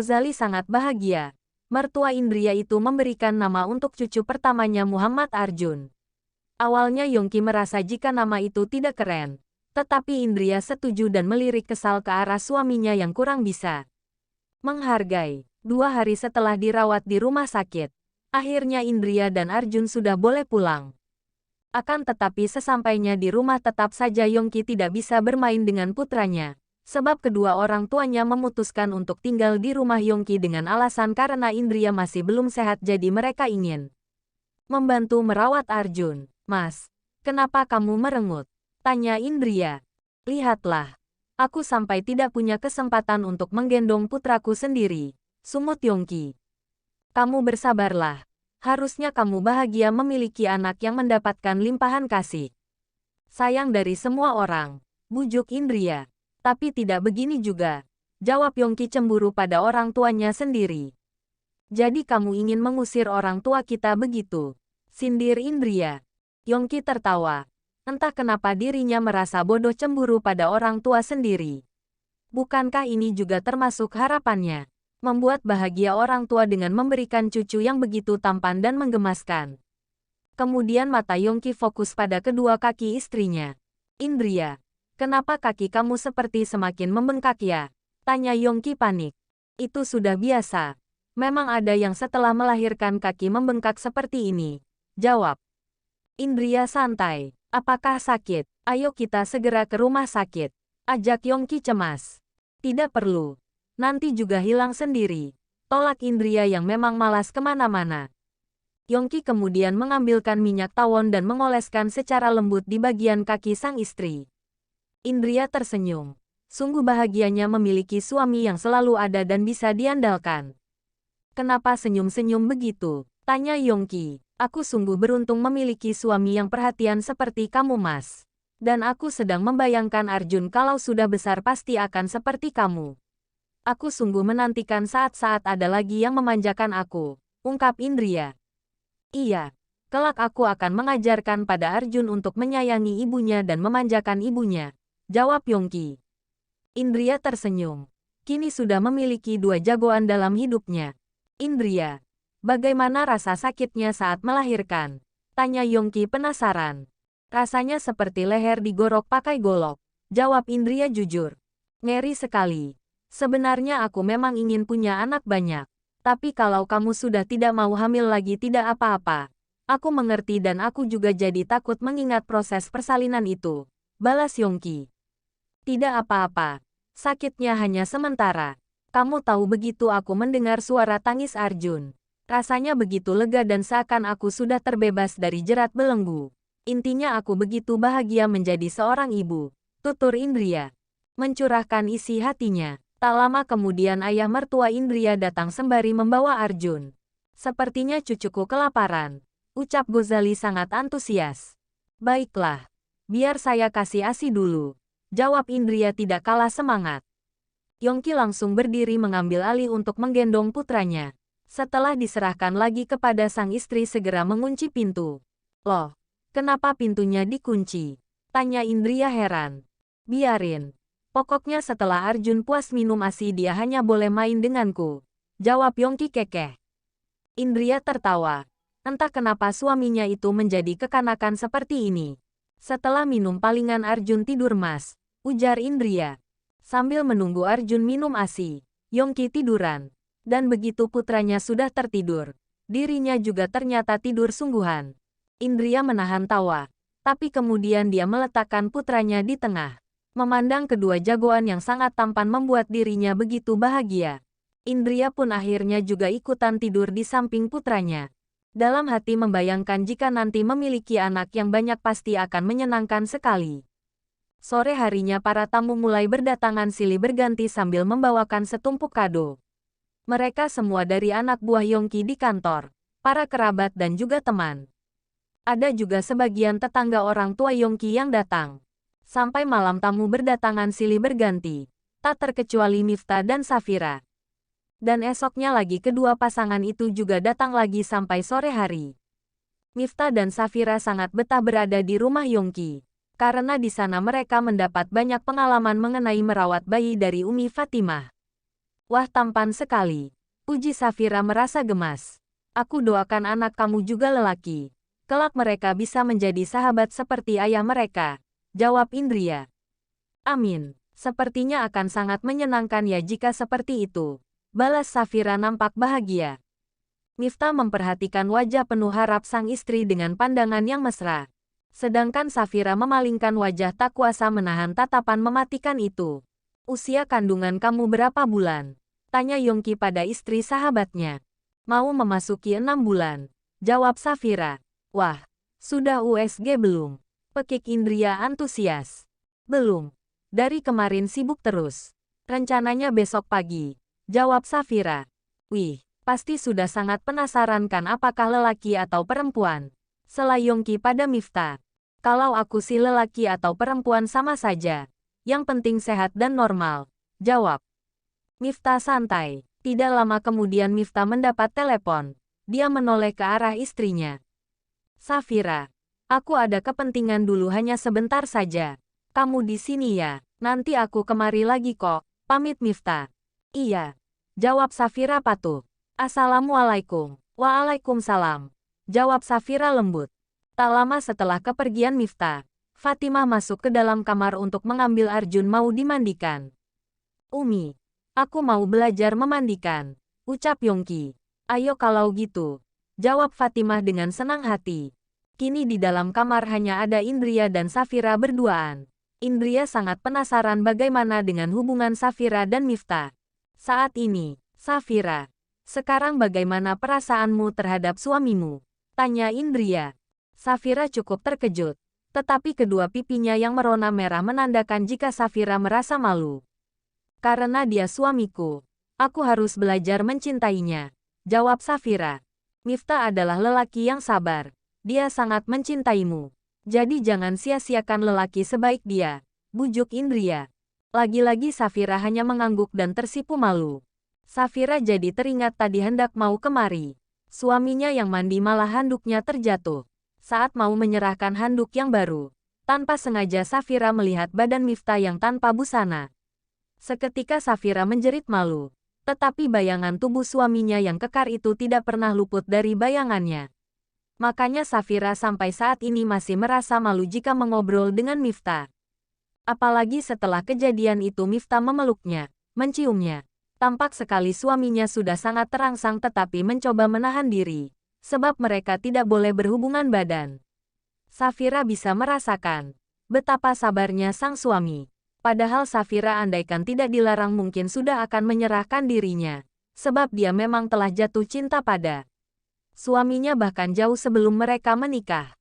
Gozali sangat bahagia. Mertua Indria itu memberikan nama untuk cucu pertamanya Muhammad Arjun. Awalnya Yongki merasa jika nama itu tidak keren. Tetapi Indria setuju dan melirik kesal ke arah suaminya yang kurang bisa menghargai. 2 hari setelah dirawat di rumah sakit, akhirnya Indria dan Arjun sudah boleh pulang. Akan tetapi sesampainya di rumah tetap saja Yongki tidak bisa bermain dengan putranya. Sebab kedua orang tuanya memutuskan untuk tinggal di rumah Yongki dengan alasan karena Indria masih belum sehat jadi mereka ingin membantu merawat Arjun. Mas, kenapa kamu merengut? Tanya Indria. Lihatlah, aku sampai tidak punya kesempatan untuk menggendong putraku sendiri. Sumut Yongki. Kamu bersabarlah. Harusnya kamu bahagia memiliki anak yang mendapatkan limpahan kasih sayang dari semua orang. Bujuk Indria. Tapi tidak begini juga. Jawab Yongki cemburu pada orang tuanya sendiri. Jadi kamu ingin mengusir orang tua kita begitu? Sindir Indria. Yongki tertawa. Entah kenapa dirinya merasa bodoh cemburu pada orang tua sendiri. Bukankah ini juga termasuk harapannya? Membuat bahagia orang tua dengan memberikan cucu yang begitu tampan dan menggemaskan. Kemudian mata Yongki fokus pada kedua kaki istrinya. Indria, kenapa kaki kamu seperti semakin membengkak ya? Tanya Yongki panik. Itu sudah biasa. Memang ada yang setelah melahirkan kaki membengkak seperti ini. Jawab Indria santai. Apakah sakit? Ayo kita segera ke rumah sakit. Ajak Yongki cemas. Tidak perlu. Nanti juga hilang sendiri. Tolak Indria yang memang malas kemana-mana. Yongki kemudian mengambilkan minyak tawon dan mengoleskan secara lembut di bagian kaki sang istri. Indria tersenyum. Sungguh bahagianya memiliki suami yang selalu ada dan bisa diandalkan. Kenapa senyum-senyum begitu? Tanya Yongki. Aku sungguh beruntung memiliki suami yang perhatian seperti kamu, Mas. Dan aku sedang membayangkan Arjun kalau sudah besar pasti akan seperti kamu. Aku sungguh menantikan saat-saat ada lagi yang memanjakan aku, ungkap Indria. Iya, kelak aku akan mengajarkan pada Arjun untuk menyayangi ibunya dan memanjakan ibunya, jawab Yongki. Indria tersenyum. Kini sudah memiliki 2 jagoan dalam hidupnya. Indria, bagaimana rasa sakitnya saat melahirkan? Tanya Yongki penasaran. Rasanya seperti leher digorok pakai golok, jawab Indria jujur. Ngeri sekali. Sebenarnya aku memang ingin punya anak banyak. Tapi kalau kamu sudah tidak mau hamil lagi tidak apa-apa. Aku mengerti dan aku juga jadi takut mengingat proses persalinan itu. Balas Yongki. Tidak apa-apa. Sakitnya hanya sementara. Kamu tahu begitu aku mendengar suara tangis Arjun. Rasanya begitu lega dan seakan aku sudah terbebas dari jerat belenggu. Intinya aku begitu bahagia menjadi seorang ibu. Tutur Indria. Mencurahkan isi hatinya. Tak lama kemudian ayah mertua Indria datang sembari membawa Arjun. Sepertinya cucuku kelaparan. Ucap Gozali sangat antusias. Baiklah. Biar saya kasih ASI dulu. Jawab Indria tidak kalah semangat. Yongki langsung berdiri mengambil alih untuk menggendong putranya. Setelah diserahkan lagi kepada sang istri segera mengunci pintu. Loh, kenapa pintunya dikunci? Tanya Indria heran. Biarin. Pokoknya setelah Arjun puas minum ASI dia hanya boleh main denganku. Jawab Yongki kekeh. Indria tertawa. Entah kenapa suaminya itu menjadi kekanakan seperti ini. Setelah minum palingan Arjun tidur mas. Ujar Indria. Sambil menunggu Arjun minum ASI, Yongki tiduran. Dan begitu putranya sudah tertidur, dirinya juga ternyata tidur sungguhan. Indria menahan tawa. Tapi kemudian dia meletakkan putranya di tengah. Memandang kedua jagoan yang sangat tampan membuat dirinya begitu bahagia. Indria pun akhirnya juga ikutan tidur di samping putranya. Dalam hati membayangkan jika nanti memiliki anak yang banyak pasti akan menyenangkan sekali. Sore harinya para tamu mulai berdatangan silih berganti sambil membawakan setumpuk kado. Mereka semua dari anak buah Yongki di kantor, para kerabat dan juga teman. Ada juga sebagian tetangga orang tua Yongki yang datang. Sampai malam tamu berdatangan silih berganti, tak terkecuali Miftah dan Safira. Dan esoknya lagi kedua pasangan itu juga datang lagi sampai sore hari. Miftah dan Safira sangat betah berada di rumah Yongki, karena di sana mereka mendapat banyak pengalaman mengenai merawat bayi dari Umi Fatimah. Wah, tampan sekali. Puji Safira merasa gemas. Aku doakan anak kamu juga lelaki. Kelak mereka bisa menjadi sahabat seperti ayah mereka, jawab Indria. Amin. Sepertinya akan sangat menyenangkan ya jika seperti itu. Balas Safira nampak bahagia. Miftah memperhatikan wajah penuh harap sang istri dengan pandangan yang mesra. Sedangkan Safira memalingkan wajah tak kuasa menahan tatapan mematikan itu. Usia kandungan kamu berapa bulan? Tanya Yongki pada istri sahabatnya. Mau memasuki 6 bulan. Jawab Safira. Wah, sudah USG belum? Pekik Indria antusias. Belum. Dari kemarin sibuk terus. Rencananya besok pagi. Jawab Safira. Wih, pasti sudah sangat penasaran kan apakah lelaki atau perempuan? Sela Yongki pada Miftah. Kalau aku sih lelaki atau perempuan sama saja. Yang penting sehat dan normal. Jawab. Miftah santai. Tidak lama kemudian Miftah mendapat telepon. Dia menoleh ke arah istrinya. Safira, aku ada kepentingan dulu hanya sebentar saja. Kamu di sini ya, nanti aku kemari lagi kok, pamit Miftah. Iya, jawab Safira patuh. Assalamualaikum. Waalaikumsalam. Jawab Safira lembut. Tak lama setelah kepergian Miftah, Fatimah masuk ke dalam kamar untuk mengambil Arjun mau dimandikan. Umi, aku mau belajar memandikan, ucap Yongki. Ayo kalau gitu. Jawab Fatimah dengan senang hati. Kini di dalam kamar hanya ada Indria dan Safira berduaan. Indria sangat penasaran bagaimana dengan hubungan Safira dan Miftah. Saat ini, Safira, sekarang bagaimana perasaanmu terhadap suamimu? Tanya Indria. Safira cukup terkejut, tetapi kedua pipinya yang merona merah menandakan jika Safira merasa malu. Karena dia suamiku, aku harus belajar mencintainya. Jawab Safira. Miftah adalah lelaki yang sabar. Dia sangat mencintaimu. Jadi jangan sia-siakan lelaki sebaik dia. Bujuk Indria. Lagi-lagi Safira hanya mengangguk dan tersipu malu. Safira jadi teringat tadi hendak mau kemari. Suaminya yang mandi malah handuknya terjatuh. Saat mau menyerahkan handuk yang baru, tanpa sengaja Safira melihat badan Miftah yang tanpa busana. Seketika Safira menjerit malu. Tetapi bayangan tubuh suaminya yang kekar itu tidak pernah luput dari bayangannya. Makanya Safira sampai saat ini masih merasa malu jika mengobrol dengan Miftah. Apalagi setelah kejadian itu Miftah memeluknya, menciumnya. Tampak sekali suaminya sudah sangat terangsang tetapi mencoba menahan diri. Sebab mereka tidak boleh berhubungan badan. Safira bisa merasakan betapa sabarnya sang suami. Padahal Safira andaikan tidak dilarang mungkin sudah akan menyerahkan dirinya. Sebab dia memang telah jatuh cinta pada suaminya bahkan jauh sebelum mereka menikah.